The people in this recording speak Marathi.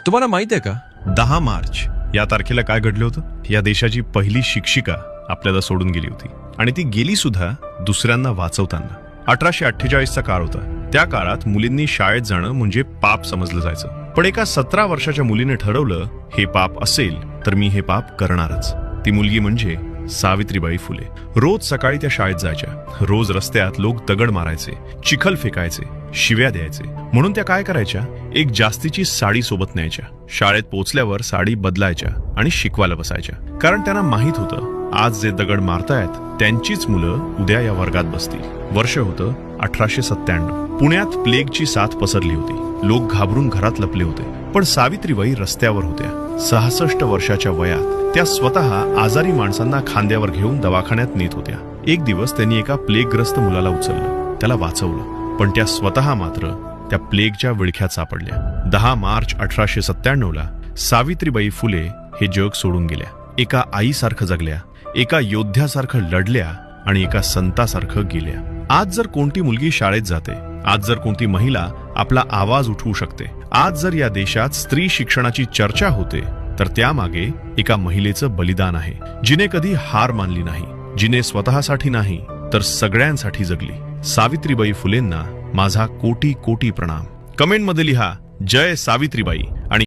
तुम्हाला माहित आहे का 10 मार्च या तारखेला काय घडलं होतं? या देशाची पहिली शिक्षिका आपल्याला सोडून गेली होती आणि ती गेली सुद्धा दुसऱ्यांना वाचवताना. 1848चा काळ होता. त्या काळात मुलींनी शाळेत जाणं म्हणजे पाप समजलं जायचं. पण एका 17 वर्षाच्या मुलीने ठरवलं, हे पाप असेल तर मी हे पाप करणारच. ती मुलगी म्हणजे सावित्रीबाई फुले. रोज सकाळी त्या शाळेत जायच्या. रोज रस्त्यात लोक दगड मारायचे, चिखल फेकायचे, शिव्या द्यायचे. म्हणून त्या काय करायच्या, एक जास्तीची साडी सोबत न्यायच्या. शाळेत पोहोचल्यावर साडी बदलायच्या आणि शिकवायला बसायच्या. कारण त्यांना माहित होतं, आज जे दगड मारतायत त्यांचीच मुलं उद्या या वर्गात बसतील. वर्ष होतं 1897. पुण्यात प्लेगची साथ पसरली होती. लोक घाबरून घरात लपले होते. पण सावित्रीबाई रस्त्यावर होत्या. 66 वर्षाच्या वयात त्या स्वतः आजारी माणसांना खांद्यावर घेऊन दवाखान्यात नेत होत्या. एक दिवस त्यांनी एका प्लेगग्रस्त मुलाला उचललं, त्याला वाचवलं. पण त्या स्वतः मात्र त्या प्लेगच्या विळख्यात सापडल्या. 10 मार्च 1897ला सावित्रीबाई फुले हे जग सोडून गेल्या. एका आईसारखं जगल्या, एका योद्ध्यासारखं लढल्या आणि एका संतासारखं गेल्या. आज जर कोणती मुलगी शाळेत जाते, आज जर कोणती महिला आपला आवाज उठवू शकते, आज जर या देशात स्त्री शिक्षणाची चर्चा होते, तर त्यामागे एका महिलेचं बलिदान आहे, जिने कधी हार मानली नाही, जिने स्वतःसाठी नाही तर सगळ्यांसाठी जगली. सावित्रीबाई फुलेंना माझा कोटी कोटी प्रणाम. कमेंटमध्ये लिहा, जय सावित्रीबाई.